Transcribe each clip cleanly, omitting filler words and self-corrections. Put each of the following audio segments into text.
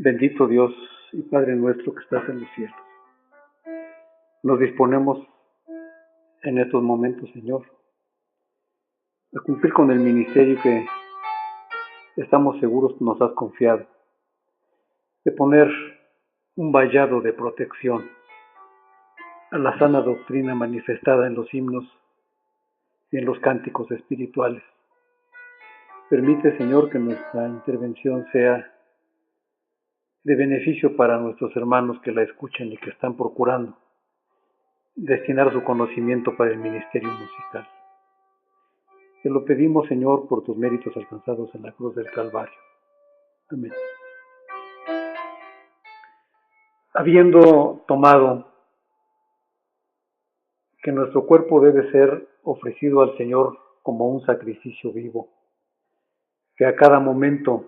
Bendito Dios y Padre nuestro que estás en los cielos. Nos disponemos en estos momentos, Señor, a cumplir con el ministerio que estamos seguros nos has confiado, de poner un vallado de protección a la sana doctrina manifestada en los himnos y en los cánticos espirituales. Permite, Señor, que nuestra intervención sea de beneficio para nuestros hermanos que la escuchen y que están procurando destinar su conocimiento para el ministerio musical. Te lo pedimos, Señor, por tus méritos alcanzados en la cruz del Calvario. Amén. Habiendo tomado que nuestro cuerpo debe ser ofrecido al Señor como un sacrificio vivo, que a cada momento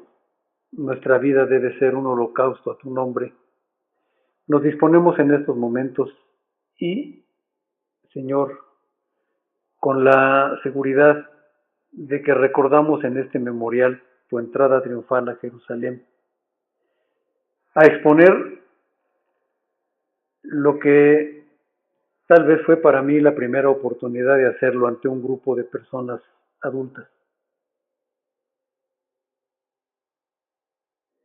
nuestra vida debe ser un holocausto a tu nombre, nos disponemos en estos momentos y, Señor, con la seguridad de que recordamos en este memorial tu entrada triunfal a Jerusalén, a exponer lo que tal vez fue para mí la primera oportunidad de hacerlo ante un grupo de personas adultas.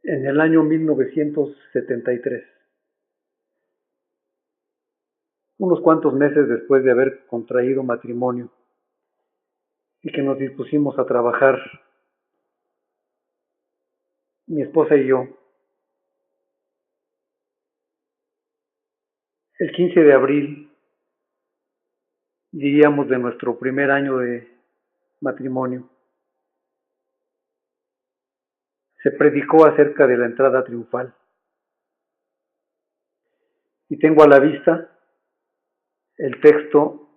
En el año 1973, unos cuantos meses después de haber contraído matrimonio y que nos dispusimos a trabajar, mi esposa y yo, el 15 de abril, diríamos, de nuestro primer año de matrimonio, se predicó acerca de la entrada triunfal. Y tengo a la vista el texto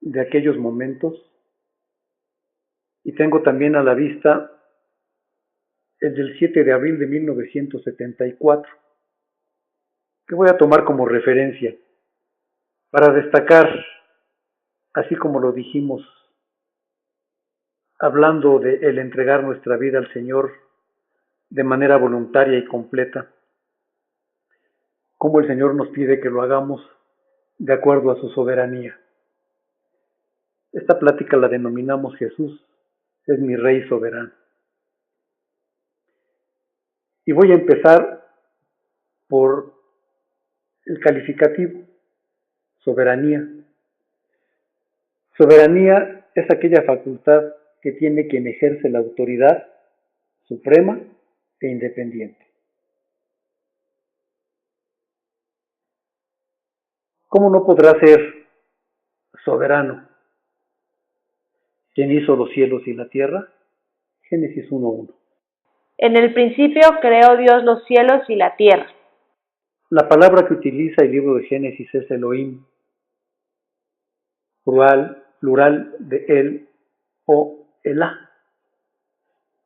de aquellos momentos y tengo también a la vista el del 7 de abril de 1974, que voy a tomar como referencia para destacar, así como lo dijimos, hablando de el entregar nuestra vida al Señor de manera voluntaria y completa, como el Señor nos pide que lo hagamos de acuerdo a su soberanía. Esta plática la denominamos Jesús es mi Rey soberano. Y voy a empezar por el calificativo, soberanía. Soberanía es aquella facultad que tiene quien ejerce la autoridad suprema e independiente. ¿Cómo no podrá ser soberano quien hizo los cielos y la tierra? Génesis 1:1. En el principio creó Dios los cielos y la tierra. La palabra que utiliza el libro de Génesis es Elohim, plural de El o Elá.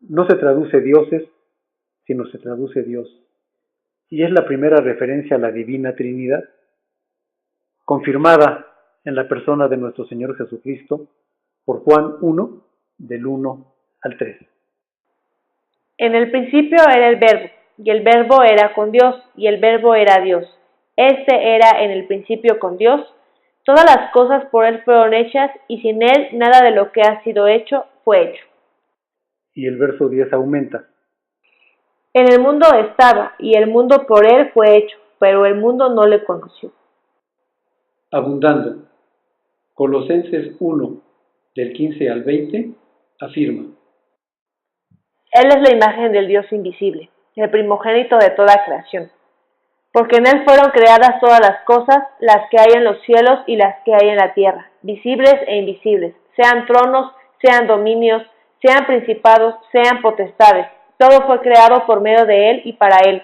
No se traduce dioses, sino se traduce Dios. Y es la primera referencia a la Divina Trinidad, confirmada en la persona de nuestro Señor Jesucristo por Juan 1, del 1 al 3. En el principio era el Verbo, y el Verbo era con Dios, y el Verbo era Dios. Este era en el principio con Dios. Todas las cosas por Él fueron hechas, y sin Él nada de lo que ha sido hecho fue hecho. Y el verso 10 aumenta. En el mundo estaba, y el mundo por Él fue hecho, pero el mundo no le conoció. Abundando. Colosenses 1, del 15 al 20, afirma: Él es la imagen del Dios invisible, el primogénito de toda creación. Porque en Él fueron creadas todas las cosas, las que hay en los cielos y las que hay en la tierra, visibles e invisibles, sean tronos, sean dominios, sean principados, sean potestades. Todo fue creado por medio de Él y para Él.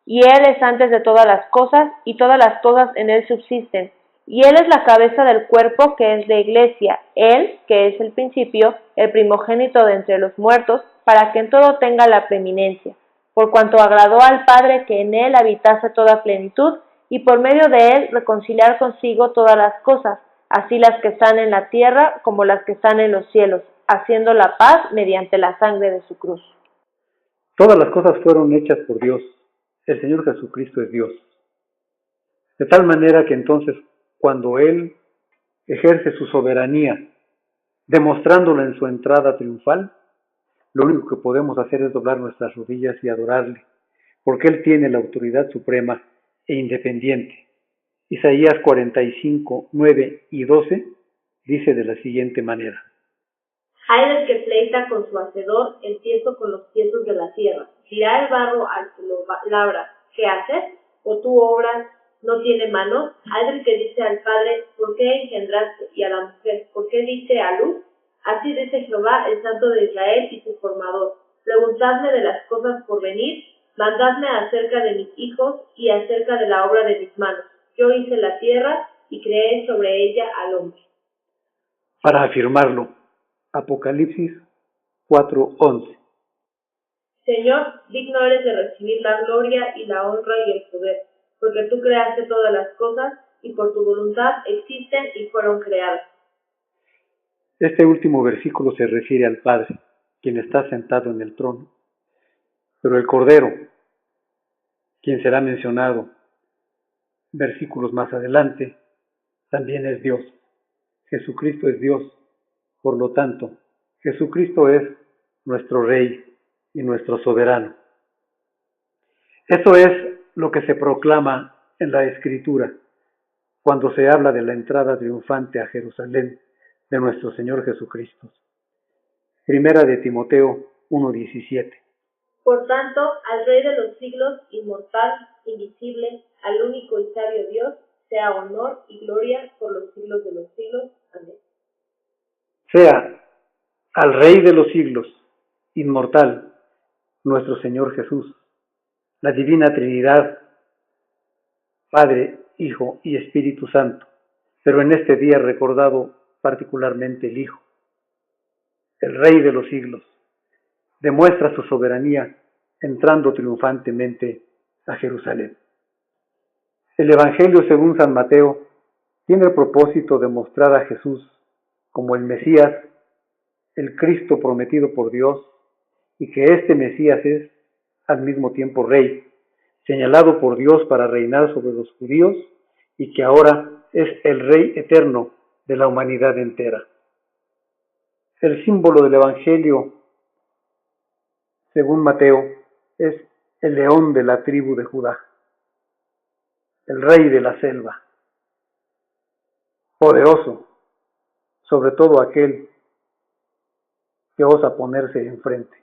Y Él es antes de todas las cosas, y todas las cosas en Él subsisten. Y Él es la cabeza del cuerpo, que es la iglesia. Él, que es el principio, el primogénito de entre los muertos, para que en todo tenga la preeminencia, por cuanto agradó al Padre que en Él habitase toda plenitud, y por medio de Él reconciliar consigo todas las cosas, así las que están en la tierra como las que están en los cielos, haciendo la paz mediante la sangre de su cruz. Todas las cosas fueron hechas por Dios, el Señor Jesucristo es Dios. De tal manera que entonces, cuando Él ejerce su soberanía, demostrándolo en su entrada triunfal, lo único que podemos hacer es doblar nuestras rodillas y adorarle, porque Él tiene la autoridad suprema e independiente. Isaías 45, 9 y 12 dice de la siguiente manera: Hay del que pleita con su hacedor, el tieso con los tiesos de la tierra. Dirá el barro al que lo labra, ¿qué haces? ¿O tu obra no tiene manos? Hay del que dice al padre, ¿por qué engendraste? Y a la mujer, ¿por qué diste a luz? Así dice Jehová, el Santo de Israel y su formador. Preguntadme de las cosas por venir, mandadme acerca de mis hijos y acerca de la obra de mis manos. Yo hice la tierra y creé sobre ella al hombre. Para afirmarlo, Apocalipsis 4:11. Señor, digno eres de recibir la gloria y la honra y el poder, porque tú creaste todas las cosas y por tu voluntad existen y fueron creadas. Este último versículo se refiere al Padre, quien está sentado en el trono. Pero el Cordero, quien será mencionado versículos más adelante, también es Dios. Jesucristo es Dios. Por lo tanto, Jesucristo es nuestro Rey y nuestro soberano. Eso es lo que se proclama en la Escritura cuando se habla de la entrada triunfante a Jerusalén de nuestro Señor Jesucristo. Primera de Timoteo 1:17. Por tanto, al Rey de los siglos, inmortal, invisible, al único y sabio Dios, sea honor y gloria por los siglos de los siglos. Amén. Sea al Rey de los siglos, inmortal, nuestro Señor Jesús, la Divina Trinidad, Padre, Hijo y Espíritu Santo, pero en este día recordado particularmente el Hijo, el Rey de los siglos, demuestra su soberanía entrando triunfantemente a Jerusalén. El Evangelio según San Mateo tiene el propósito de mostrar a Jesús como el Mesías, el Cristo prometido por Dios, y que este Mesías es al mismo tiempo Rey, señalado por Dios para reinar sobre los judíos y que ahora es el Rey eterno de la humanidad entera. El símbolo del Evangelio según Mateo es el león de la tribu de Judá, el rey de la selva, poderoso, sobre todo aquel que osa ponerse enfrente.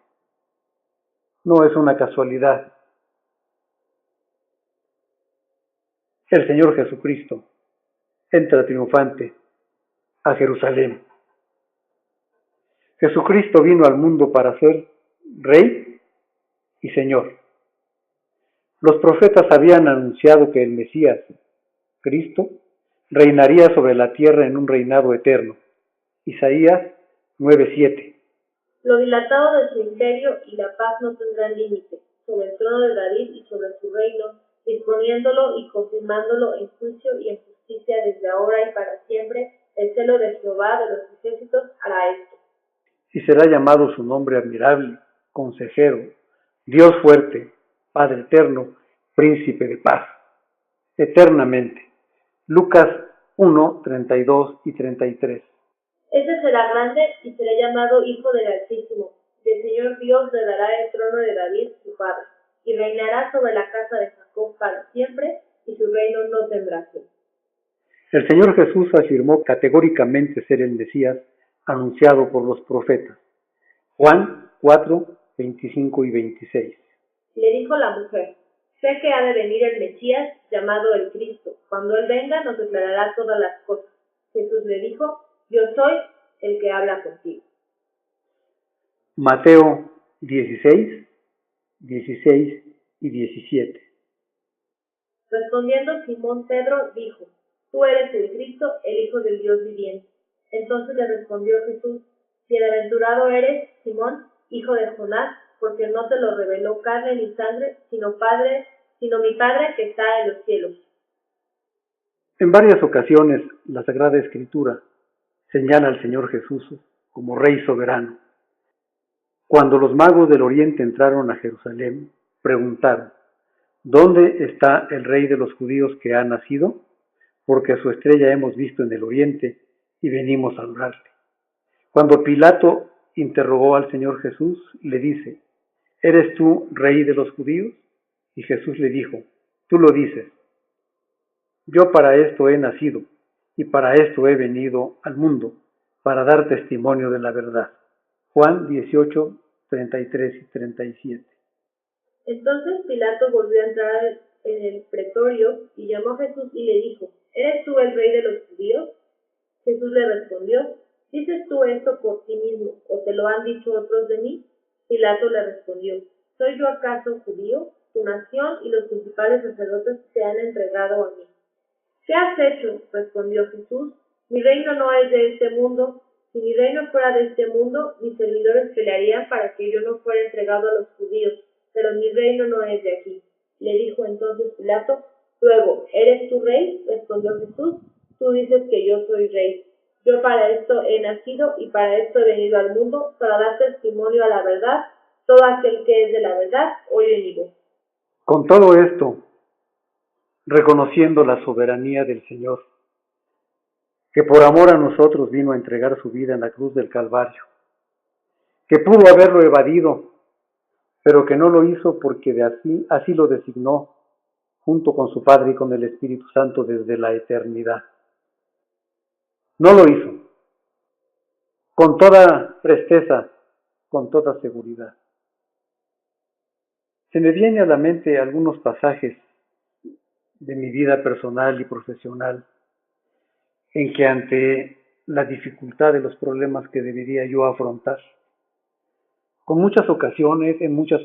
No es una casualidad. El Señor Jesucristo entra triunfante a Jerusalén. Jesucristo vino al mundo para ser Rey y Señor. Los profetas habían anunciado que el Mesías, Cristo, reinaría sobre la tierra en un reinado eterno. Isaías 9:7. Lo dilatado de su imperio y la paz no tendrán límite, sobre el trono de David y sobre su reino, disponiéndolo y confirmándolo en juicio y en justicia desde ahora y para siempre. El celo de Jehová de los ejércitos hará esto. Y será llamado su nombre admirable, consejero, Dios fuerte, Padre eterno, príncipe de paz, eternamente. Lucas 1, 32 y 33. Este será grande y será llamado Hijo del Altísimo. Y el Señor Dios le dará el trono de David, su padre, y reinará sobre la casa de Jacob para siempre, y su reino no tendrá fin. El Señor Jesús afirmó categóricamente ser el Mesías anunciado por los profetas. Juan 4, 25 y 26. Le dijo la mujer: sé que ha de venir el Mesías, llamado el Cristo. Cuando Él venga, nos declarará todas las cosas. Jesús le dijo: yo soy el que habla contigo. Mateo 16, 16 y 17. Respondiendo Simón Pedro dijo: tú eres el Cristo, el Hijo del Dios viviente. Entonces le respondió Jesús: bienaventurado eres, Simón, hijo de Jonás, porque no te lo reveló carne ni sangre, sino mi Padre que está en los cielos. En varias ocasiones, la Sagrada Escritura señala al Señor Jesús como Rey soberano. Cuando los magos del Oriente entraron a Jerusalén, preguntaron: ¿dónde está el rey de los judíos que ha nacido? Porque su estrella hemos visto en el oriente y venimos a adorarle. Cuando Pilato interrogó al Señor Jesús, le dice, ¿eres tú rey de los judíos? Y Jesús le dijo, tú lo dices, yo para esto he nacido y para esto he venido al mundo, para dar testimonio de la verdad. Juan 18, 33 y 37. Entonces Pilato volvió a entrar en el pretorio y llamó a Jesús y le dijo, ¿eres tú el rey de los judíos? Jesús le respondió, ¿dices tú esto por ti mismo o te lo han dicho otros de mí? Pilato le respondió, ¿soy yo acaso judío? Tu nación y los principales sacerdotes te han entregado a mí. ¿Qué has hecho? Respondió Jesús. Mi reino no es de este mundo. Si mi reino fuera de este mundo, mis servidores pelearían para que yo no fuera entregado a los judíos, pero mi reino no es de aquí. Le dijo entonces Pilato, luego, ¿eres tú rey? Respondió Jesús, tú dices que yo soy rey. Yo para esto he nacido y para esto he venido al mundo, para dar testimonio a la verdad. Todo aquel que es de la verdad, oye mi voz. Con todo esto, reconociendo la soberanía del Señor, que por amor a nosotros vino a entregar su vida en la cruz del Calvario, que pudo haberlo evadido, pero que no lo hizo porque así lo designó, junto con su Padre y con el Espíritu Santo desde la eternidad. No lo hizo, con toda presteza, con toda seguridad. Se me vienen a la mente algunos pasajes de mi vida personal y profesional en que ante la dificultad de los problemas que debería yo afrontar, en muchas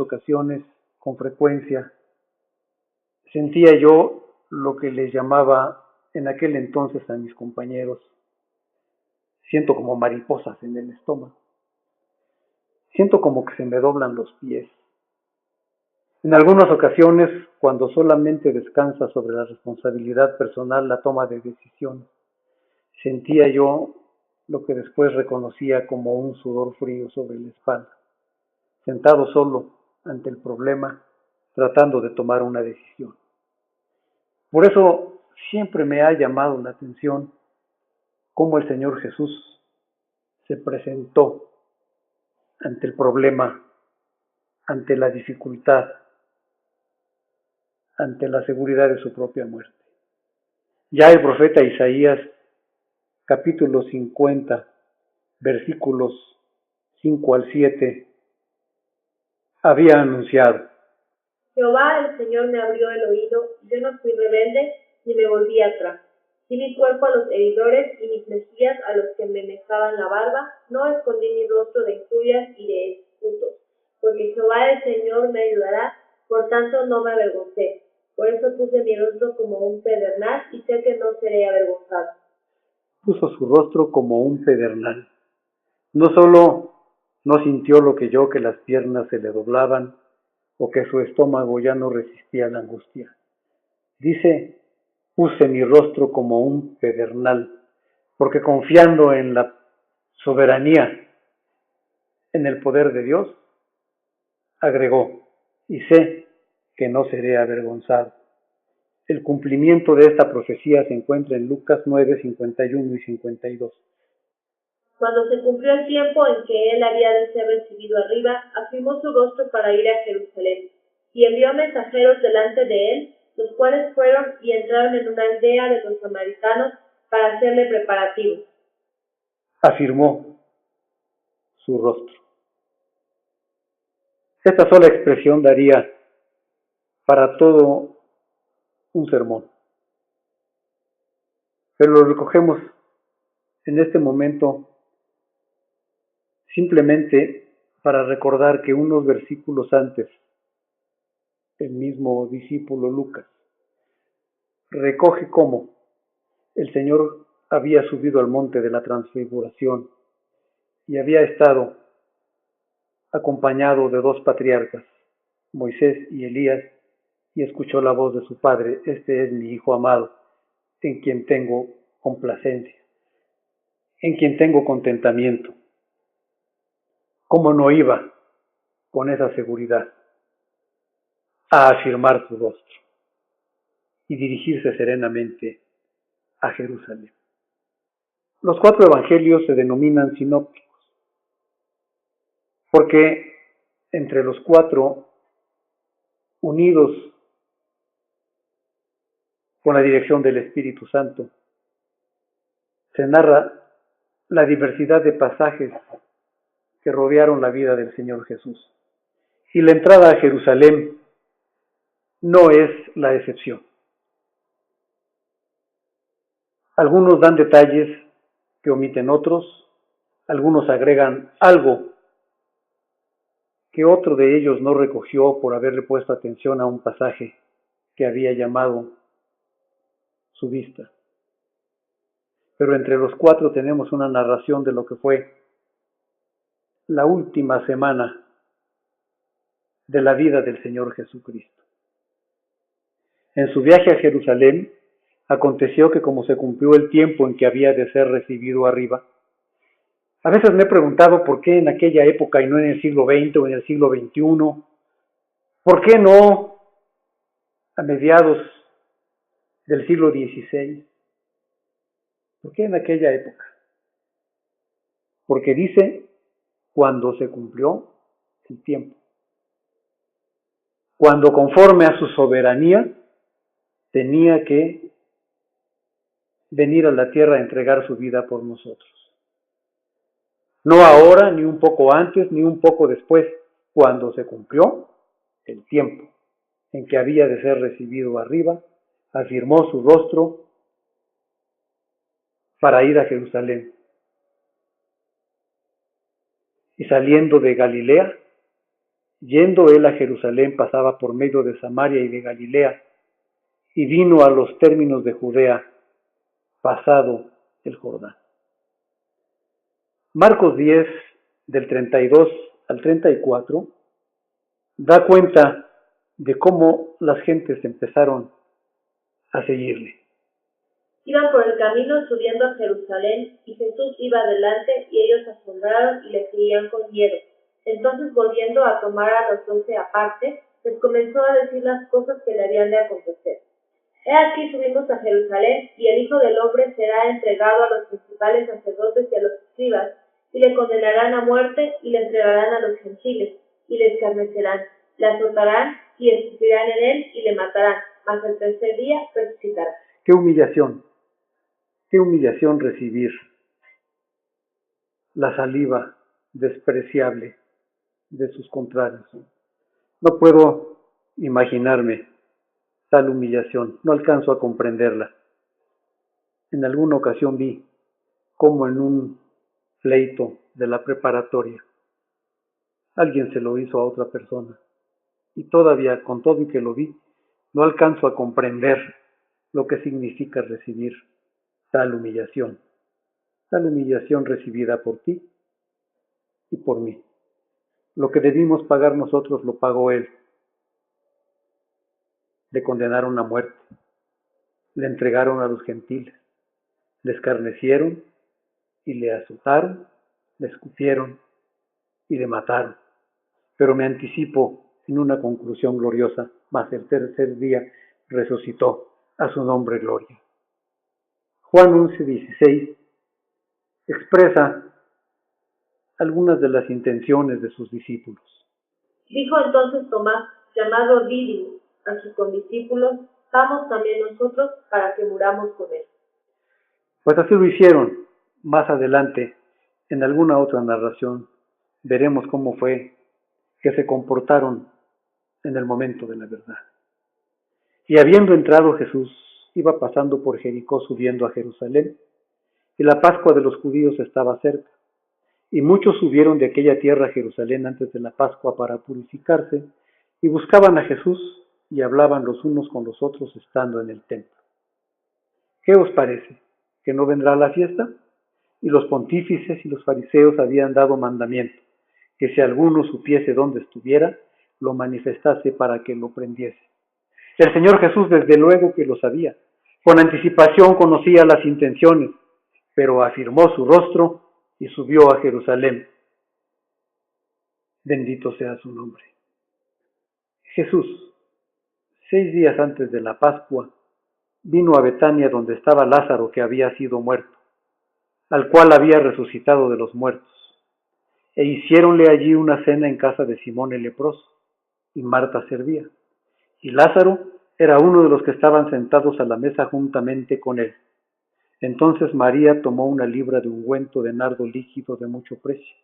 ocasiones, con frecuencia, sentía yo lo que les llamaba en aquel entonces a mis compañeros, siento como mariposas en el estómago, siento como que se me doblan los pies. En algunas ocasiones, cuando solamente descansa sobre la responsabilidad personal la toma de decisiones, sentía yo lo que después reconocía como un sudor frío sobre la espalda, sentado solo ante el problema, tratando de tomar una decisión. Por eso siempre me ha llamado la atención cómo el Señor Jesús se presentó ante el problema, ante la dificultad, ante la seguridad de su propia muerte. Ya el profeta Isaías, capítulo 50, versículos 5 al 7, había anunciado: Jehová el Señor me abrió el oído, yo no fui rebelde, ni me volví atrás. Di mi cuerpo a los heridores y mis mejillas a los que me mesaban la barba, no escondí mi rostro de injurias y de disputos, porque Jehová el Señor me ayudará, por tanto no me avergoncé. Por eso puse mi rostro como un pedernal y sé que no seré avergonzado. Puso su rostro como un pedernal. No solo no sintió lo que yo, que las piernas se le doblaban o que su estómago ya no resistía la angustia. Dice, puse mi rostro como un pedernal, porque confiando en la soberanía, en el poder de Dios, agregó, y sé que no seré avergonzado. El cumplimiento de esta profecía se encuentra en Lucas 9, 51 y 52. Cuando se cumplió el tiempo en que él había de ser recibido arriba, afirmó su rostro para ir a Jerusalén, y envió mensajeros delante de él, los cuales fueron y entraron en una aldea de los samaritanos para hacerle preparativos. Afirmó su rostro. Esta sola expresión daría para todo un sermón, pero lo recogemos en este momento simplemente para recordar que unos versículos antes, el mismo discípulo Lucas recoge cómo el Señor había subido al monte de la transfiguración y había estado acompañado de dos patriarcas, Moisés y Elías, y escuchó la voz de su padre: este es mi Hijo amado, en quien tengo complacencia, en quien tengo contentamiento. ¿Cómo no iba con esa seguridad? a afirmar su rostro y dirigirse serenamente a Jerusalén. Los 4 evangelios se denominan sinópticos porque entre los 4, unidos con la dirección del Espíritu Santo, se narra la diversidad de pasajes que rodearon la vida del Señor Jesús. Y la entrada a Jerusalén no es la excepción. Algunos dan detalles que omiten otros, algunos agregan algo que otro de ellos no recogió por haberle puesto atención a un pasaje que había llamado su vista. Pero entre los 4 tenemos una narración de lo que fue la última semana de la vida del Señor Jesucristo. En su viaje a Jerusalén, aconteció que como se cumplió el tiempo en que había de ser recibido arriba, a veces me he preguntado por qué en aquella época y no en el siglo XX o en el siglo XXI, por qué no a mediados del siglo XVI, por qué en aquella época. Porque dice cuando se cumplió el tiempo, cuando conforme a su soberanía tenía que venir a la tierra a entregar su vida por nosotros. No ahora, ni un poco antes, ni un poco después, cuando se cumplió el tiempo en que había de ser recibido arriba, afirmó su rostro para ir a Jerusalén. Y saliendo de Galilea, yendo él a Jerusalén, pasaba por medio de Samaria y de Galilea, y vino a los términos de Judea, pasado el Jordán. Marcos 10, del 32 al 34, da cuenta de cómo las gentes empezaron a seguirle. Iban por el camino subiendo a Jerusalén, y Jesús iba adelante, y ellos asombraron y le seguían con miedo. Entonces, volviendo a tomar a los 12 aparte, les comenzó a decir las cosas que le habían de acontecer. He aquí subimos a Jerusalén, y el Hijo del Hombre será entregado a los principales sacerdotes y a los escribas, y le condenarán a muerte, y le entregarán a los gentiles, y le escarnecerán, le azotarán, y escupirán en él, y le matarán, mas el tercer día resucitará. ¡Qué humillación! ¡Qué humillación recibir la saliva despreciable de sus contrarios! No puedo imaginarme tal humillación, no alcanzo a comprenderla. En alguna ocasión vi cómo en un pleito de la preparatoria alguien se lo hizo a otra persona, y todavía, con todo y que lo vi, no alcanzo a comprender lo que significa recibir tal humillación recibida por ti y por mí. Lo que debimos pagar nosotros lo pagó Él. Le condenaron a muerte, le entregaron a los gentiles, le escarnecieron y le azotaron, le escupieron y le mataron. Pero me anticipo en una conclusión gloriosa, mas el tercer día resucitó, a su nombre gloria. Juan 11:16 expresa algunas de las intenciones de sus discípulos. Dijo entonces Tomás, llamado Dídimo, a sus condiscípulos: vamos también nosotros para que muramos con él. Pues así lo hicieron. Más adelante, en alguna otra narración, veremos cómo fue que se comportaron en el momento de la verdad. Y habiendo entrado Jesús, iba pasando por Jericó subiendo a Jerusalén, y la Pascua de los judíos estaba cerca. Y muchos subieron de aquella tierra a Jerusalén antes de la Pascua para purificarse, y buscaban a Jesús, y hablaban los unos con los otros estando en el templo. ¿Qué os parece? ¿Que no vendrá la fiesta? Y los pontífices y los fariseos habían dado mandamiento, que si alguno supiese dónde estuviera, lo manifestase para que lo prendiese. El Señor Jesús desde luego que lo sabía. Con anticipación conocía las intenciones, pero afirmó su rostro y subió a Jerusalén. Bendito sea su nombre. Jesús 6 días antes de la Pascua, vino a Betania donde estaba Lázaro que había sido muerto, al cual había resucitado de los muertos. E hiciéronle allí una cena en casa de Simón el leproso, y Marta servía. Y Lázaro era uno de los que estaban sentados a la mesa juntamente con él. Entonces María tomó una libra de ungüento de nardo líquido de mucho precio,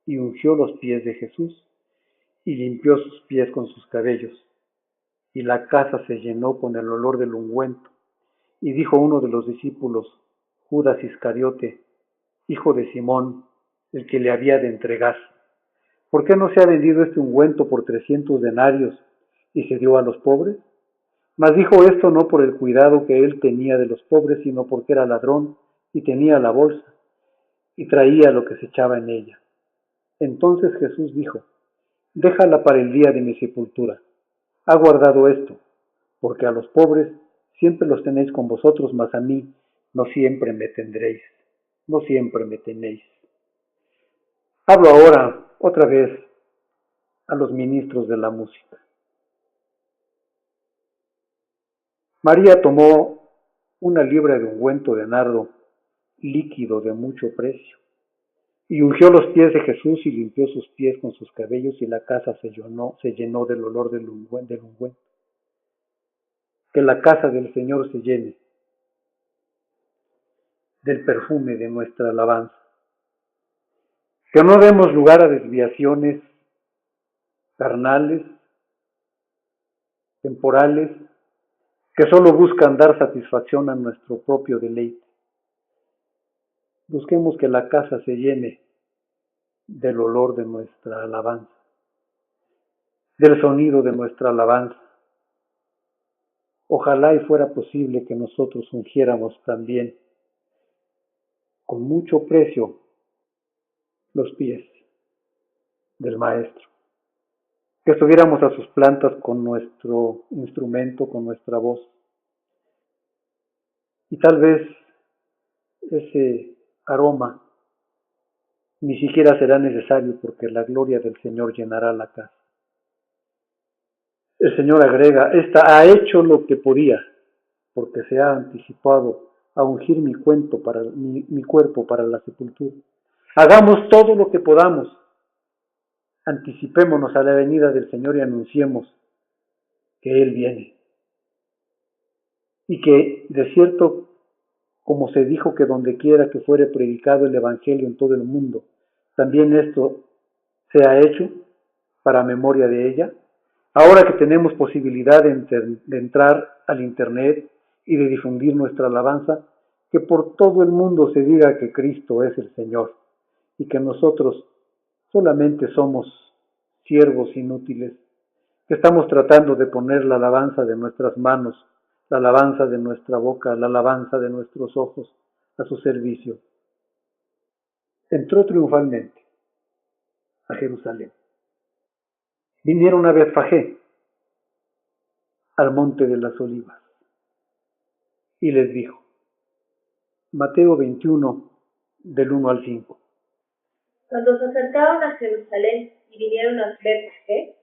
y ungió los pies de Jesús, y limpió sus pies con sus cabellos. Y la casa se llenó con el olor del ungüento. Y dijo uno de los discípulos, Judas Iscariote, hijo de Simón, el que le había de entregar: ¿por qué no se ha vendido este ungüento por 300 denarios y se dio a los pobres? Mas dijo esto no por el cuidado que él tenía de los pobres, sino porque era ladrón y tenía la bolsa y traía lo que se echaba en ella. Entonces Jesús dijo: déjala para el día de mi sepultura. Ha guardado esto, porque a los pobres siempre los tenéis con vosotros, mas a mí no siempre me tendréis, no siempre me tenéis. Hablo ahora, otra vez, a los ministros de la música. María tomó una libra de ungüento de nardo líquido de mucho precio, y ungió los pies de Jesús y limpió sus pies con sus cabellos, y la casa se llenó del olor del ungüento. Que la casa del Señor se llene del perfume de nuestra alabanza. Que no demos lugar a desviaciones carnales, temporales, que solo buscan dar satisfacción a nuestro propio deleite. Busquemos que la casa se llene del olor de nuestra alabanza, del sonido de nuestra alabanza. Ojalá y fuera posible que nosotros ungiéramos también con mucho precio los pies del Maestro, que estuviéramos a sus plantas con nuestro instrumento, con nuestra voz. Y tal vez ese aroma ni siquiera será necesario, porque la gloria del Señor llenará la casa. El Señor agrega: esta ha hecho lo que podía, porque se ha anticipado a ungir mi cuerpo para la sepultura. Hagamos todo lo que podamos. Anticipémonos a la venida del Señor y anunciemos que Él viene. Y que, de cierto, como se dijo que donde quiera que fuere predicado el Evangelio en todo el mundo, también esto sea hecho para memoria de ella. Ahora que tenemos posibilidad de entrar al Internet y de difundir nuestra alabanza, que por todo el mundo se diga que Cristo es el Señor y que nosotros solamente somos siervos inútiles, que estamos tratando de poner la alabanza de nuestras manos, la alabanza de nuestra boca, la alabanza de nuestros ojos a su servicio. Entró triunfalmente a Jerusalén. Vinieron a Betfagé, al monte de las olivas, y les dijo. Mateo 21, del 1 al 5. Cuando se acercaron a Jerusalén y vinieron a Betfagé,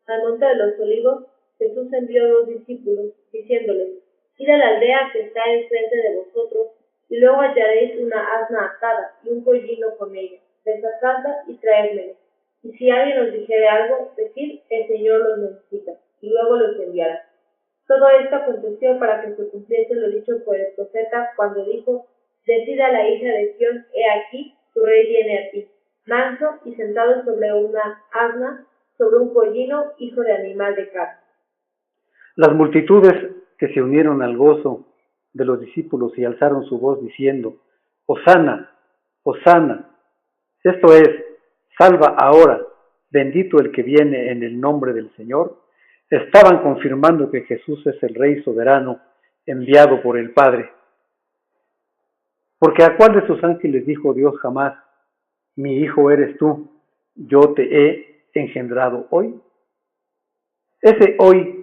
al monte de los olivos, Jesús envió 2 discípulos, diciéndoles: id a la aldea que está enfrente de vosotros, y luego hallaréis una asna atada y un pollino con ella. Desatadla y traédmelo. Y si alguien os dijere algo, decid: el Señor los necesita, y luego los enviará. Todo esto aconteció para que se cumpliese lo dicho por el profeta, cuando dijo: decid a la hija de Sión: he aquí, tu rey viene a ti, manso y sentado sobre una asna, sobre un pollino, hijo de animal de carne. Las multitudes que se unieron al gozo de los discípulos y alzaron su voz diciendo: Hosana, Hosana, esto es, salva ahora, bendito el que viene en el nombre del Señor, estaban confirmando que Jesús es el Rey soberano enviado por el Padre. Porque ¿a cuál de sus ángeles dijo Dios jamás: mi hijo eres tú, yo te he engendrado hoy? Ese hoy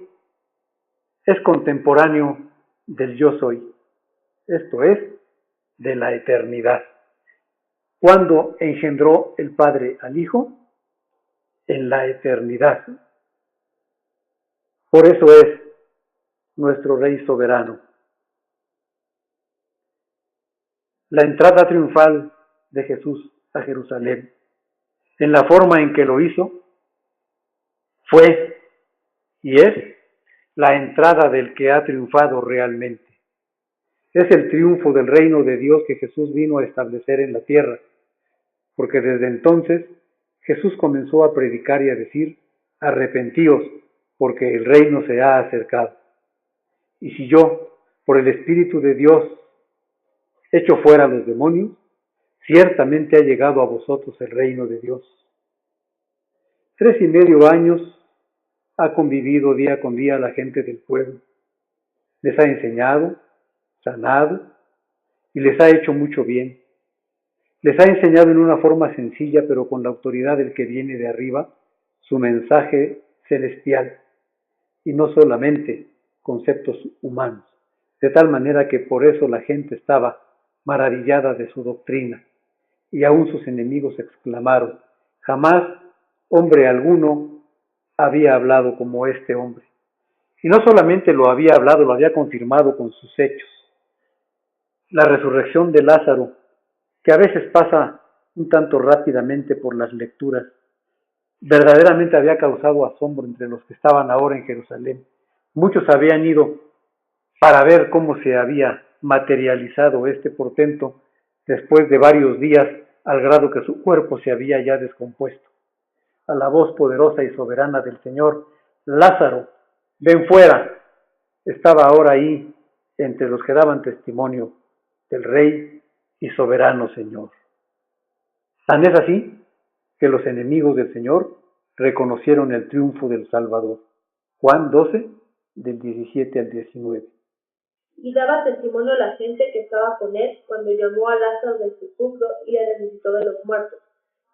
es contemporáneo del yo soy, esto es, de la eternidad. ¿Cuándo engendró el Padre al Hijo? En la eternidad. Por eso es nuestro Rey soberano. La entrada triunfal de Jesús a Jerusalén, en la forma en que lo hizo, fue y es la entrada del que ha triunfado realmente. Es el triunfo del reino de Dios que Jesús vino a establecer en la tierra, porque desde entonces Jesús comenzó a predicar y a decir: arrepentíos, porque el reino se ha acercado. Y si yo, por el Espíritu de Dios, echo fuera a los demonios, ciertamente ha llegado a vosotros el reino de Dios. 3.5 años ha convivido día con día la gente del pueblo. Les ha enseñado, sanado y les ha hecho mucho bien. Les ha enseñado en una forma sencilla, pero con la autoridad del que viene de arriba, su mensaje celestial, y no solamente conceptos humanos, de tal manera que por eso la gente estaba maravillada de su doctrina, y aún sus enemigos exclamaron: jamás hombre alguno había hablado como este hombre. Y no solamente lo había hablado, lo había confirmado con sus hechos. La resurrección de Lázaro, que a veces pasa un tanto rápidamente por las lecturas, verdaderamente había causado asombro entre los que estaban ahora en Jerusalén. Muchos habían ido para ver cómo se había materializado este portento después de varios días, al grado que su cuerpo se había ya descompuesto. A la voz poderosa y soberana del Señor: Lázaro, ven fuera, estaba ahora ahí entre los que daban testimonio del Rey y soberano Señor. Tan es así que los enemigos del Señor reconocieron el triunfo del Salvador. Juan 12, del 17 al 19. Y daba testimonio a la gente que estaba con él cuando llamó a Lázaro del sepulcro y le resucitó de los muertos,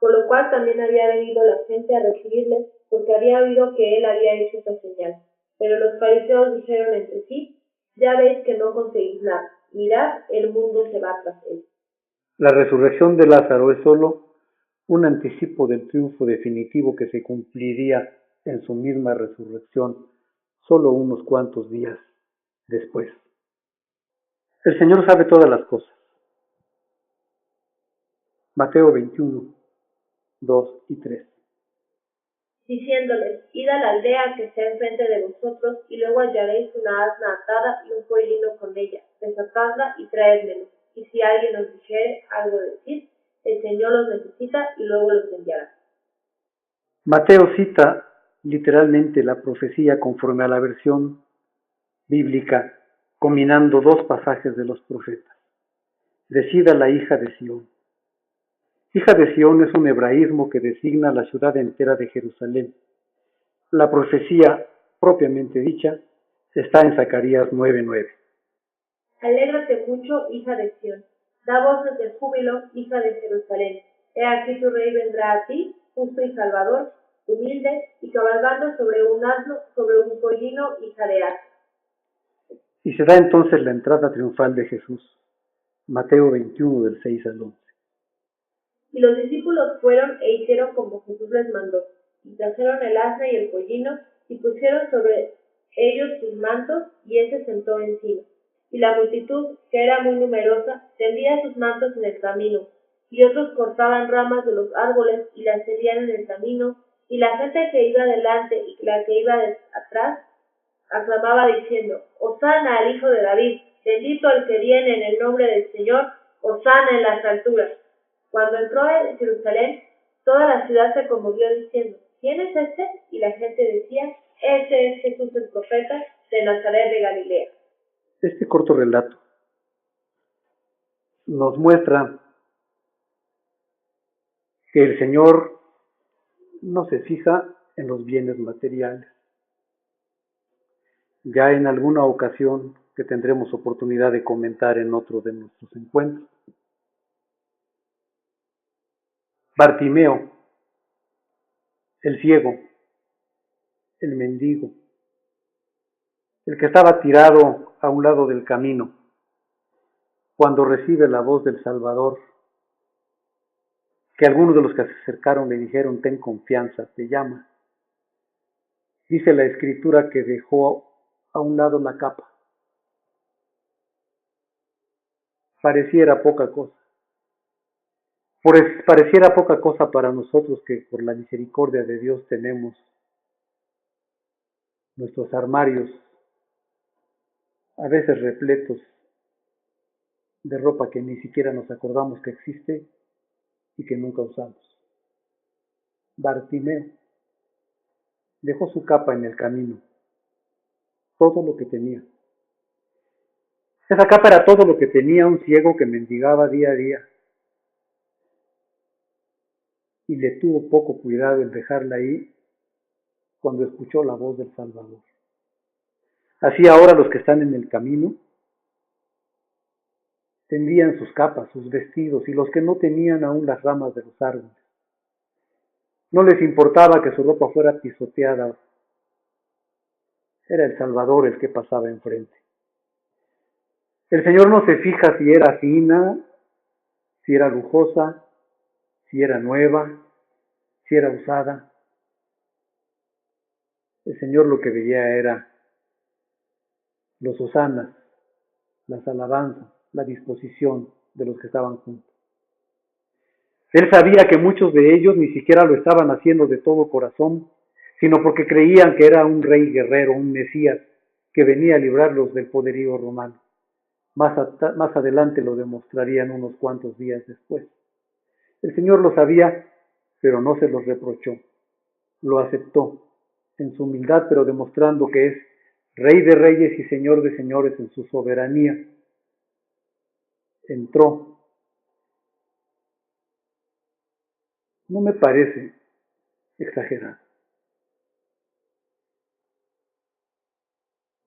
por lo cual también había venido la gente a recibirle, porque había oído que él había hecho esta señal. Pero los fariseos dijeron entre sí: ya veis que no conseguís nada, mirad, el mundo se va tras él. La resurrección de Lázaro es solo un anticipo del triunfo definitivo que se cumpliría en su misma resurrección solo unos cuantos días después. El Señor sabe todas las cosas. Mateo 21, 2 y 3. Diciéndoles: id a la aldea que está enfrente de vosotros, y luego hallaréis una asna atada y un pollino con ella. Desatadla y traédmelo. Y si alguien os dijere algo, decid: el Señor los necesita, y luego los enviará. Mateo cita literalmente la profecía conforme a la versión bíblica, combinando dos pasajes de los profetas. Decida la hija de Sión. Hija de Sión es un hebraísmo que designa la ciudad entera de Jerusalén. La profecía propiamente dicha está en Zacarías 9:9. Alégrate mucho, hija de Sión. Da voces de júbilo, hija de Jerusalén. He aquí tu rey vendrá a ti, justo y salvador, humilde, y cabalgando sobre un asno, sobre un pollino, hija de asno. Y se da entonces la entrada triunfal de Jesús. Mateo 21, del 6 al 11. Y los discípulos fueron e hicieron como Jesús les mandó, y trajeron el asna y el pollino, y pusieron sobre ellos sus mantos, y él se sentó encima. Y la multitud, que era muy numerosa, tendía sus mantos en el camino, y otros cortaban ramas de los árboles y las tendían en el camino, y la gente que iba delante y la que iba atrás aclamaba diciendo: Hosana al Hijo de David, bendito el que viene en el nombre del Señor, Hosana en las alturas. Cuando entró en Jerusalén, toda la ciudad se conmovió diciendo: ¿quién es este? Y la gente decía: ese es Jesús el profeta de Nazaret de Galilea. Este corto relato nos muestra que el Señor no se fija en los bienes materiales. Ya en alguna ocasión que tendremos oportunidad de comentar en otro de nuestros encuentros. Bartimeo, el ciego, el mendigo, el que estaba tirado a un lado del camino, cuando recibe la voz del Salvador, que algunos de los que se acercaron le dijeron: ten confianza, te llama. Dice la Escritura que dejó a un lado la capa. Pareciera poca cosa. Pareciera poca cosa para nosotros que por la misericordia de Dios tenemos nuestros armarios a veces repletos de ropa que ni siquiera nos acordamos que existe y que nunca usamos. Bartimeo dejó su capa en el camino, todo lo que tenía. Esa capa era todo lo que tenía un ciego que mendigaba día a día y le tuvo poco cuidado en dejarla ahí cuando escuchó la voz del Salvador. Así ahora los que están en el camino tendían sus capas, sus vestidos, y los que no tenían aún las ramas de los árboles. No les importaba que su ropa fuera pisoteada. Era el Salvador el que pasaba enfrente. El Señor no se fija si era fina, si era lujosa, si era nueva, si era usada. El Señor lo que veía era los hosanas, las alabanzas, la disposición de los que estaban juntos. Él sabía que muchos de ellos ni siquiera lo estaban haciendo de todo corazón, sino porque creían que era un rey guerrero, un Mesías, que venía a librarlos del poderío romano. Más adelante lo demostrarían unos cuantos días después. El Señor lo sabía, pero no se los reprochó. Lo aceptó en su humildad, pero demostrando que es Rey de reyes y Señor de señores en su soberanía. Entró. No me parece exagerado.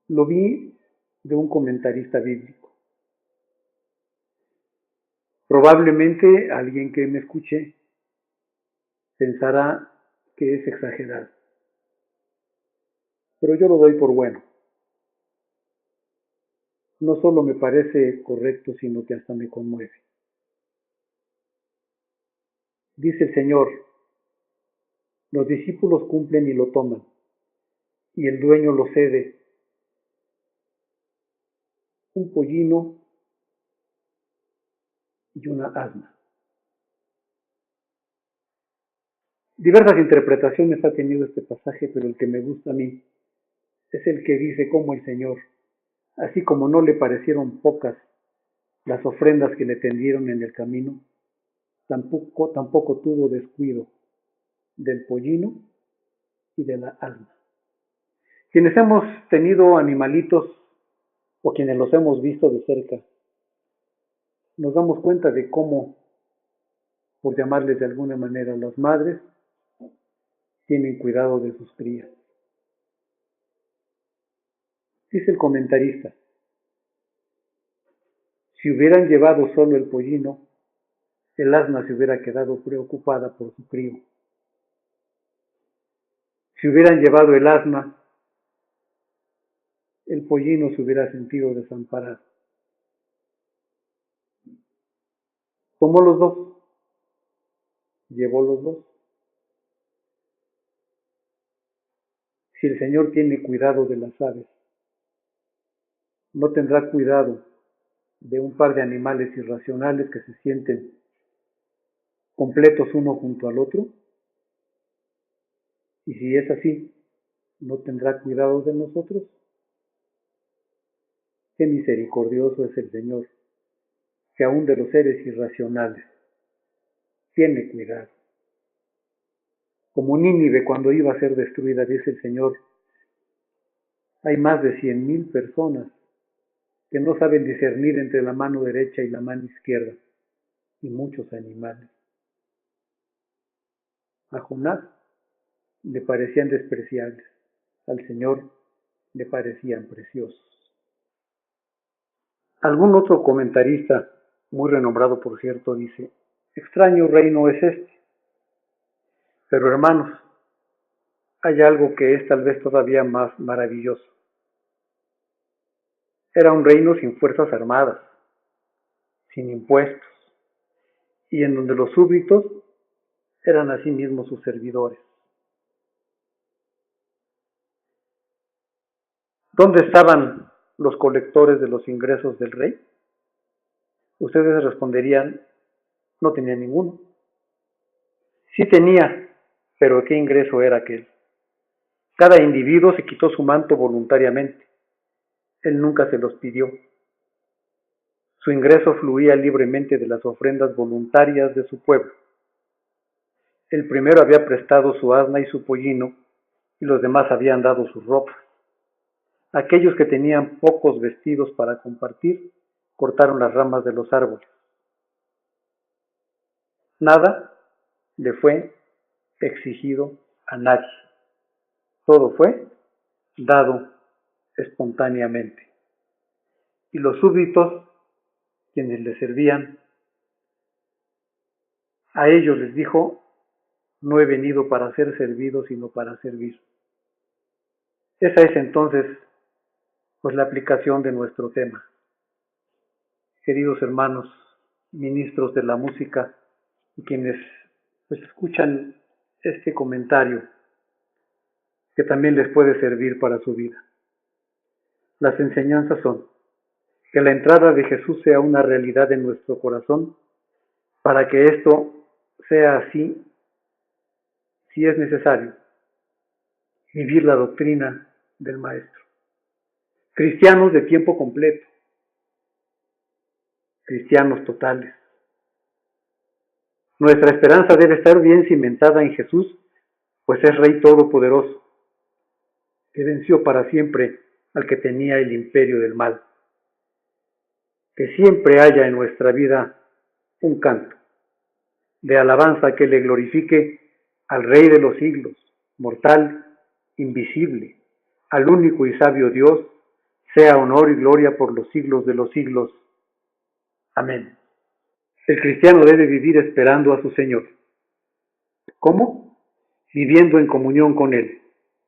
Lo vi de un comentarista bíblico. Probablemente alguien que me escuche pensará que es exagerado, pero yo lo doy por bueno. No solo me parece correcto, sino que hasta me conmueve. Dice el Señor, los discípulos cumplen y lo toman, y el dueño lo cede. Un pollino y una asna. Diversas interpretaciones ha tenido este pasaje, pero el que me gusta a mí es el que dice cómo el Señor, así como no le parecieron pocas las ofrendas que le tendieron en el camino, tampoco tuvo descuido del pollino y de la asna. Quienes hemos tenido animalitos o quienes los hemos visto de cerca, nos damos cuenta de cómo, por llamarles de alguna manera, las madres tienen cuidado de sus crías. Dice el comentarista, si hubieran llevado solo el pollino, el asna se hubiera quedado preocupada por su crío. Si hubieran llevado el asna, el pollino se hubiera sentido desamparado. Tomó los dos, llevó los dos. Si el Señor tiene cuidado de las aves, ¿no tendrá cuidado de un par de animales irracionales que se sienten completos uno junto al otro? Y si es así, ¿no tendrá cuidado de nosotros? Qué misericordioso es el Señor, que aún de los seres irracionales tiene cuidado. Como Nínive cuando iba a ser destruida, dice el Señor, hay más de 100,000 personas que no saben discernir entre la mano derecha y la mano izquierda, y muchos animales. A Jonás le parecían despreciables, al Señor le parecían preciosos. Algún otro comentarista, muy renombrado por cierto, dice, extraño reino es este. Pero hermanos, hay algo que es tal vez todavía más maravilloso. Era un reino sin fuerzas armadas, sin impuestos, y en donde los súbditos eran asimismo sus servidores. ¿Dónde estaban los colectores de los ingresos del rey? Ustedes responderían, no tenía ninguno. Sí tenía, pero ¿qué ingreso era aquel? Cada individuo se quitó su manto voluntariamente. Él nunca se los pidió. Su ingreso fluía libremente de las ofrendas voluntarias de su pueblo. El primero había prestado su asna y su pollino, y los demás habían dado sus ropas. Aquellos que tenían pocos vestidos para compartir, cortaron las ramas de los árboles. Nada le fue exigido a nadie. Todo fue dado espontáneamente. Y los súbditos, quienes le servían, a ellos les dijo, no he venido para ser servido, sino para servir. Esa es entonces, pues, la aplicación de nuestro tema. Queridos hermanos, ministros de la música, y quienes pues escuchan este comentario, que también les puede servir para su vida. Las enseñanzas son que la entrada de Jesús sea una realidad en nuestro corazón, para que esto sea así, si es necesario, vivir la doctrina del Maestro. Cristianos de tiempo completo, cristianos totales. Nuestra esperanza debe estar bien cimentada en Jesús, pues es Rey Todopoderoso, que venció para siempre al que tenía el imperio del mal. Que siempre haya en nuestra vida un canto de alabanza que le glorifique al Rey de los siglos, mortal, invisible, al único y sabio Dios, sea honor y gloria por los siglos de los siglos. Amén. El cristiano debe vivir esperando a su Señor. ¿Cómo? Viviendo en comunión con Él.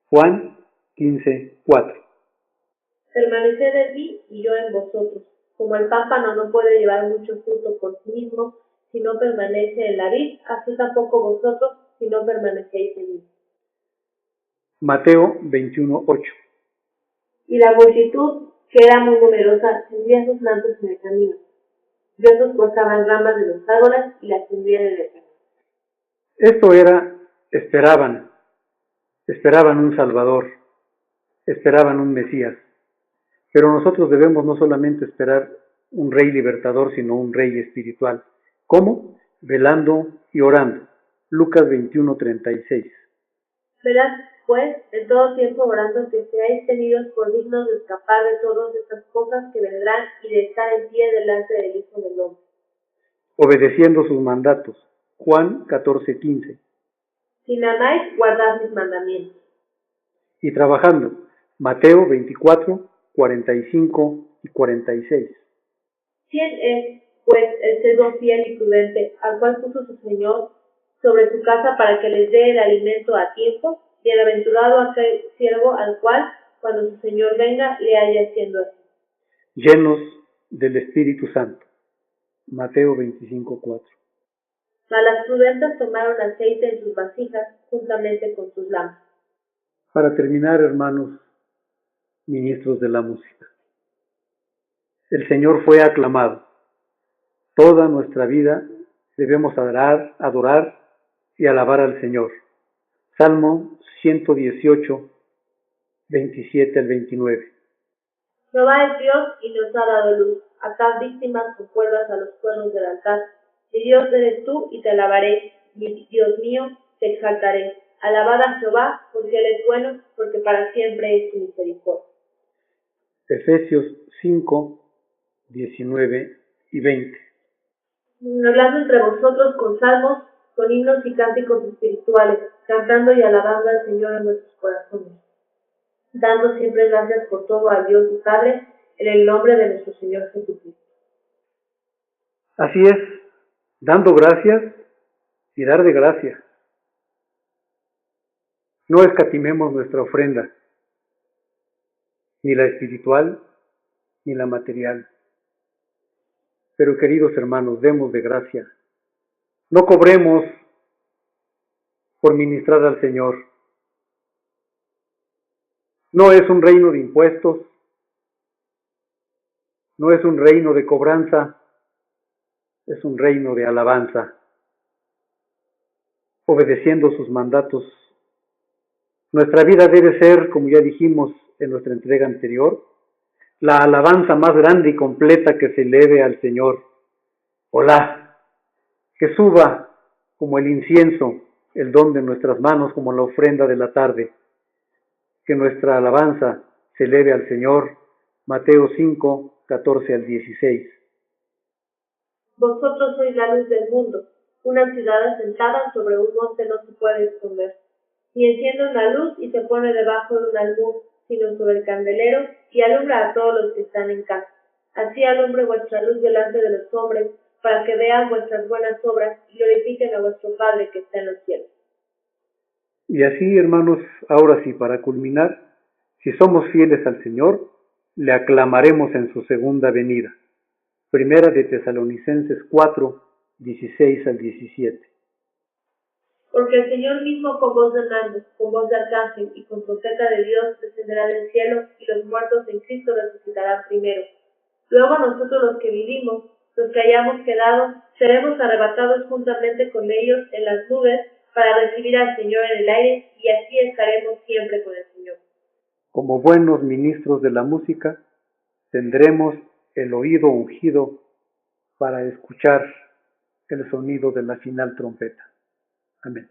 Juan 15:4. Permaneced en mí y yo en vosotros. Como el pámpano no puede llevar mucho fruto por sí mismo si no permanece en la vid, así tampoco vosotros si no permanecéis en mí. Mateo 21:8. Y la multitud, que era muy numerosa, tendía sus mantos en el camino. Y otros cortaban ramas de los árboles y las tendían en el camino. Esto era, esperaban un Salvador, esperaban un Mesías. Pero nosotros debemos no solamente esperar un Rey libertador, sino un Rey espiritual. ¿Cómo? Velando y orando. Lucas 21:36. Verás, pues, en todo tiempo orando que seáis tenidos por dignos de escapar de todas estas cosas que vendrán y de estar en pie delante del Hijo del Hombre. Obedeciendo sus mandatos. Juan 14:15. Si me amáis, guardad mis mandamientos. Y trabajando. Mateo 24:45 y 46. ¿Quién es, pues, el siervo fiel y prudente, al cual puso su Señor sobre su casa para que les dé el alimento a tiempo? Bienaventurado aquel siervo al cual, cuando su Señor venga, le haya haciendo así. Llenos del Espíritu Santo. Mateo 25:4. Mas las prudentes tomaron aceite en sus vasijas, juntamente con sus lámparas. Para terminar, hermanos, ministros de la música, el Señor fue aclamado. Toda nuestra vida debemos adorar y alabar al Señor. Salmo 118, 27 al 29. Jehová es Dios y nos ha dado luz. Atad víctimas con cuerdas a los cuernos del altar. Mi Dios eres tú y te alabaré. Mi Dios mío, te exaltaré. Alabad a Jehová, porque Él es bueno, porque para siempre es su misericordia. Efesios 5, 19 y 20. Hablando entre vosotros con salmos, con himnos y cánticos espirituales, cantando y alabando al Señor en nuestros corazones, dando siempre gracias por todo a Dios y Padre, en el nombre de nuestro Señor Jesucristo. Así es, dando gracias y dar de gracia. No escatimemos nuestra ofrenda, ni la espiritual, ni la material. Pero queridos hermanos, demos de gracia. No cobremos por ministrar al Señor. No es un reino de impuestos, no es un reino de cobranza, es un reino de alabanza, obedeciendo sus mandatos. Nuestra vida debe ser, como ya dijimos en nuestra entrega anterior, la alabanza más grande y completa que se eleve al Señor. Olá, que suba como el incienso, el don de nuestras manos como la ofrenda de la tarde. Que nuestra alabanza se eleve al Señor. Mateo 5, 14 al 16. Vosotros sois la luz del mundo. Una ciudad asentada sobre un monte no se puede esconder. Ni enciende una luz y se pone debajo de un almud, sino sobre el candelero, y alumbra a todos los que están en casa. Así alumbre vuestra luz delante de los hombres, para que vean vuestras buenas obras y glorifiquen a vuestro Padre que está en los cielos. Y así, hermanos, ahora sí, para culminar, si somos fieles al Señor, le aclamaremos en su segunda venida. Primera de Tesalonicenses 4, 16 al 17. Porque el Señor mismo con voz de mando, con voz de arcángel y con trompeta de Dios descenderá del cielo, y los muertos en Cristo resucitarán primero. Luego nosotros los que vivimos, los que hayamos quedado, seremos arrebatados juntamente con ellos en las nubes para recibir al Señor en el aire, y así estaremos siempre con el Señor. Como buenos ministros de la música, tendremos el oído ungido para escuchar el sonido de la final trompeta. Amén.